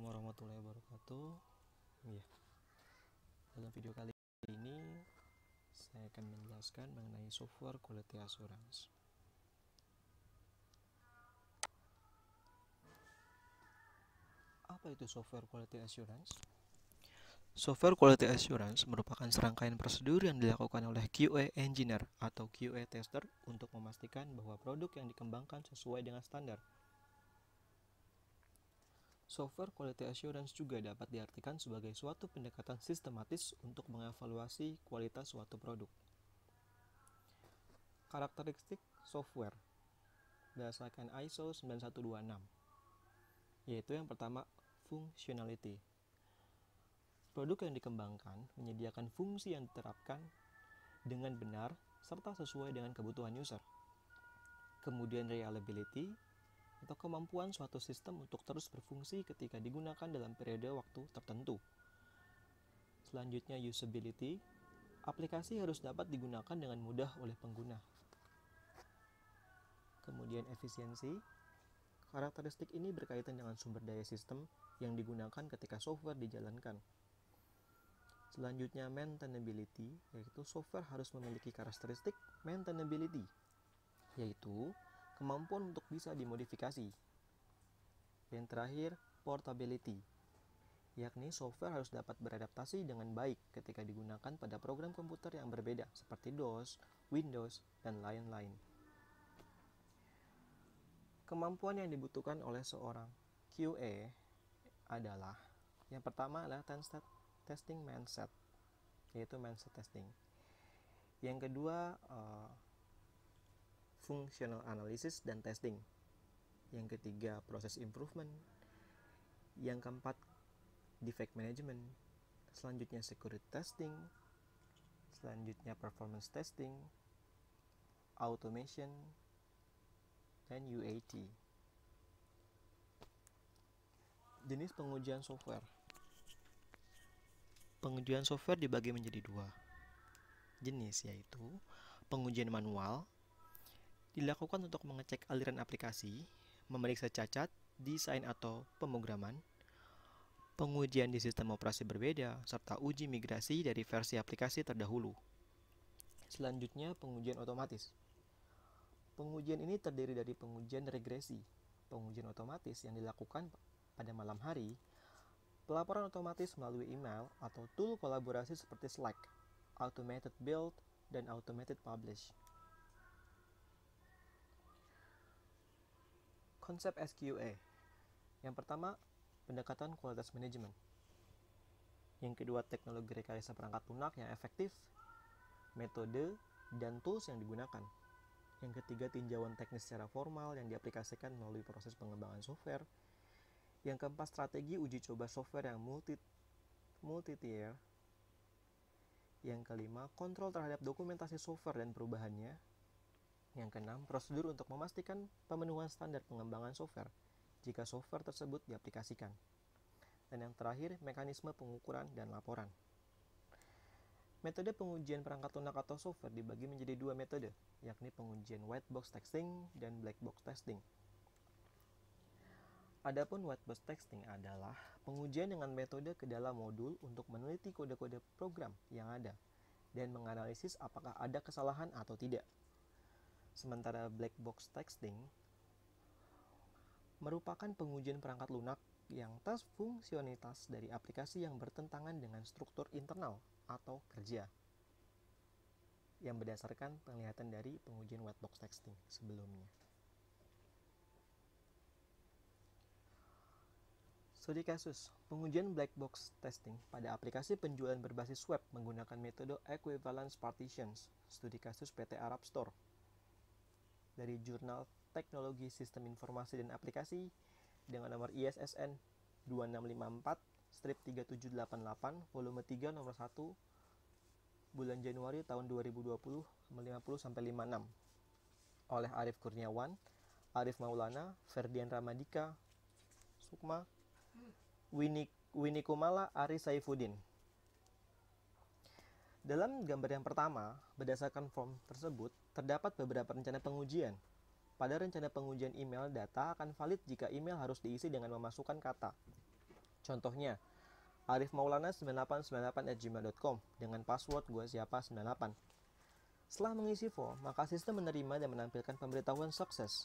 Assalamualaikum warahmatullahi wabarakatuh. Ya, dalam video kali ini saya akan menjelaskan mengenai software quality assurance. Apa itu software quality assurance? Software quality assurance merupakan serangkaian prosedur yang dilakukan oleh QA engineer atau QA tester untuk memastikan bahwa produk yang dikembangkan sesuai dengan standar. Software quality assurance juga dapat diartikan sebagai suatu pendekatan sistematis untuk mengevaluasi kualitas suatu produk. Karakteristik software berdasarkan ISO 9126, yaitu yang pertama, functionality. Produk yang dikembangkan menyediakan fungsi yang diterapkan dengan benar serta sesuai dengan kebutuhan user. Kemudian reliability, atau kemampuan suatu sistem untuk terus berfungsi ketika digunakan dalam periode waktu tertentu. Selanjutnya usability, aplikasi harus dapat digunakan dengan mudah oleh pengguna. Kemudian efisiensi, karakteristik ini berkaitan dengan sumber daya sistem yang digunakan ketika software dijalankan. Selanjutnya maintainability, yaitu software harus memiliki karakteristik maintainability, yaitu kemampuan untuk bisa dimodifikasi. Yang terakhir, portability, yakni software harus dapat beradaptasi dengan baik ketika digunakan pada program komputer yang berbeda seperti DOS, Windows, dan lain-lain. Kemampuan yang dibutuhkan oleh seorang QA adalah yang pertama adalah testing mindset, yaitu mindset testing. Yang kedua, functional analysis dan testing. Yang ketiga, proses improvement. Yang keempat, defect management. Selanjutnya, security testing. Selanjutnya, performance testing, automation, dan UAT. Jenis pengujian software. Pengujian software dibagi menjadi dua jenis, yaitu pengujian manual, dilakukan untuk mengecek aliran aplikasi, memeriksa cacat, desain atau pemrograman, pengujian di sistem operasi berbeda, serta uji migrasi dari versi aplikasi terdahulu. Selanjutnya, pengujian otomatis. Pengujian ini terdiri dari pengujian regresi, pengujian otomatis yang dilakukan pada malam hari, pelaporan otomatis melalui email atau tool kolaborasi seperti Slack, automated build, dan automated publish. Konsep SQA. Yang pertama, pendekatan kualitas manajemen. Yang kedua, teknologi rekayasa perangkat lunak yang efektif, metode, dan tools yang digunakan. Yang ketiga, tinjauan teknis secara formal yang diaplikasikan melalui proses pengembangan software. Yang keempat, strategi uji coba software yang multi-tier. Yang kelima, kontrol terhadap dokumentasi software dan perubahannya. Yang keenam, prosedur untuk memastikan pemenuhan standar pengembangan software jika software tersebut diaplikasikan. Dan yang terakhir, mekanisme pengukuran dan laporan. Metode pengujian perangkat lunak atau software dibagi menjadi dua metode, yakni pengujian white box testing dan black box testing. Adapun white box testing adalah pengujian dengan metode ke dalam modul untuk meneliti kode-kode program yang ada dan menganalisis apakah ada kesalahan atau tidak. Sementara black box testing merupakan pengujian perangkat lunak yang tes fungsionalitas dari aplikasi yang bertentangan dengan struktur internal atau kerja yang berdasarkan penglihatan dari pengujian white box testing sebelumnya. Studi kasus, pengujian black box testing pada aplikasi penjualan berbasis web menggunakan metode equivalence partitions, studi kasus PT Arab Store. Dari jurnal Teknologi Sistem Informasi dan Aplikasi dengan nomor ISSN 2654-3788 volume 3 nomor 1 bulan Januari tahun 2020 50-56 oleh Arif Kurniawan, Arif Maulana, Ferdian Ramadika, Sukma, Winnie Kumala, Ari Saifuddin. Dalam gambar yang pertama, berdasarkan form tersebut, terdapat beberapa rencana pengujian. Pada rencana pengujian email, data akan valid jika email harus diisi dengan memasukkan kata. Contohnya, arifmaulana9898@gmail.com dengan password guasiapa98. Setelah mengisi form, maka sistem menerima dan menampilkan pemberitahuan sukses.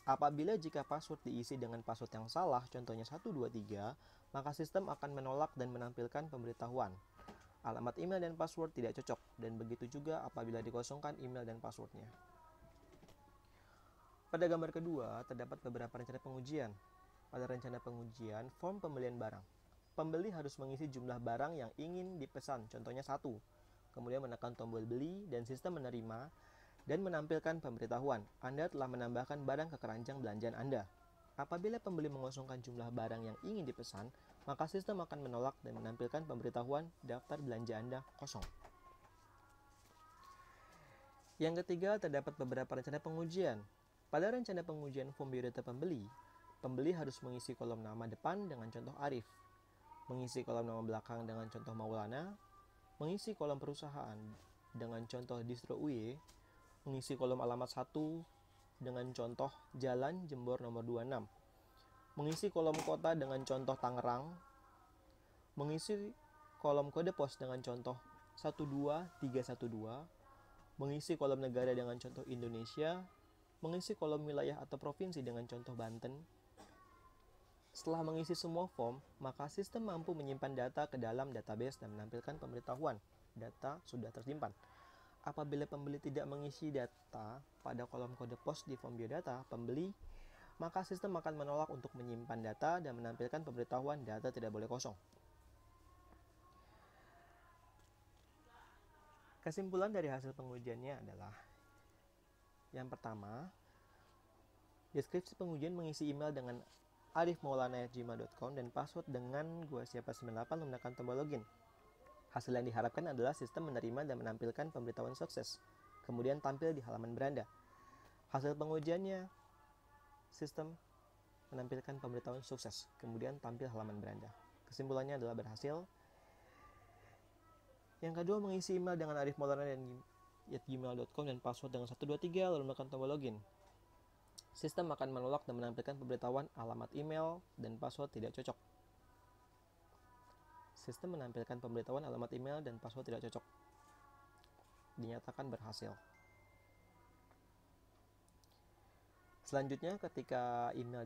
Apabila jika password diisi dengan password yang salah, contohnya 123, maka sistem akan menolak dan menampilkan pemberitahuan. Alamat email dan password tidak cocok, dan begitu juga apabila dikosongkan email dan passwordnya. Pada gambar kedua, terdapat beberapa rencana pengujian. Pada rencana pengujian, form pembelian barang. Pembeli harus mengisi jumlah barang yang ingin dipesan, contohnya 1. Kemudian menekan tombol beli dan sistem menerima dan menampilkan pemberitahuan, Anda telah menambahkan barang ke keranjang belanjaan Anda. Apabila pembeli mengosongkan jumlah barang yang ingin dipesan, maka sistem akan menolak dan menampilkan pemberitahuan daftar belanja Anda kosong. Yang ketiga, terdapat beberapa rencana pengujian. Pada rencana pengujian form biodata pembeli, pembeli harus mengisi kolom nama depan dengan contoh Arif, mengisi kolom nama belakang dengan contoh Maulana, mengisi kolom perusahaan dengan contoh distro UY, mengisi kolom alamat 1 dengan contoh Jalan Jembor nomor 26, mengisi kolom kota dengan contoh Tangerang, mengisi kolom kode pos dengan contoh 12312, mengisi kolom negara dengan contoh Indonesia, mengisi kolom wilayah atau provinsi dengan contoh Banten. Setelah mengisi semua form, maka sistem mampu menyimpan data ke dalam database dan menampilkan pemberitahuan data sudah tersimpan. Apabila pembeli tidak mengisi data pada kolom kode pos di form biodata pembeli, maka sistem akan menolak untuk menyimpan data dan menampilkan pemberitahuan data tidak boleh kosong. Kesimpulan dari hasil pengujiannya adalah: yang pertama, deskripsi pengujian mengisi email dengan arifmaulana@gmail.com dan password dengan guasiapa98 menggunakan tombol login. Hasil yang diharapkan adalah sistem menerima dan menampilkan pemberitahuan sukses, kemudian tampil di halaman beranda. Hasil pengujiannya, sistem menampilkan pemberitahuan sukses, kemudian tampil halaman beranda. Kesimpulannya adalah berhasil. Yang kedua, mengisi email dengan arifmaulana@gmail.com dan password dengan 123 lalu menekan tombol login. Sistem akan menolak dan menampilkan pemberitahuan alamat email dan password tidak cocok. Sistem menampilkan pemberitahuan alamat email dan password tidak cocok. Dinyatakan berhasil. Selanjutnya, ketika email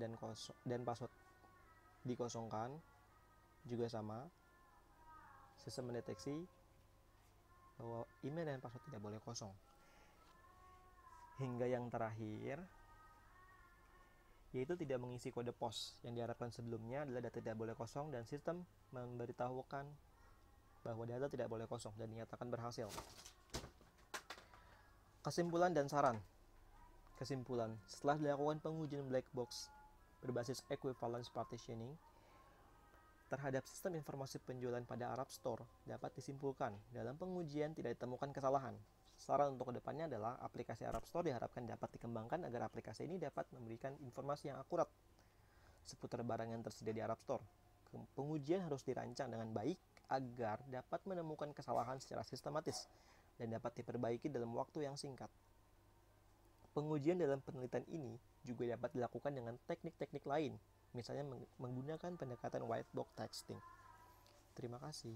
dan password dikosongkan, juga sama. Sistem mendeteksi bahwa email dan password tidak boleh kosong. Hingga yang terakhir, yaitu tidak mengisi kode pos. Yang diharapkan sebelumnya adalah data tidak boleh kosong dan sistem memberitahukan bahwa data tidak boleh kosong dan dinyatakan berhasil. Kesimpulan dan saran. Kesimpulan, setelah dilakukan pengujian black box berbasis equivalence partitioning terhadap sistem informasi penjualan pada Arab Store, dapat disimpulkan dalam pengujian tidak ditemukan kesalahan. Saran untuk kedepannya adalah aplikasi Arab Store diharapkan dapat dikembangkan agar aplikasi ini dapat memberikan informasi yang akurat seputar barang yang tersedia di Arab Store. Pengujian harus dirancang dengan baik agar dapat menemukan kesalahan secara sistematis dan dapat diperbaiki dalam waktu yang singkat. Pengujian dalam penelitian ini juga dapat dilakukan dengan teknik-teknik lain, misalnya menggunakan pendekatan white box testing. Terima kasih.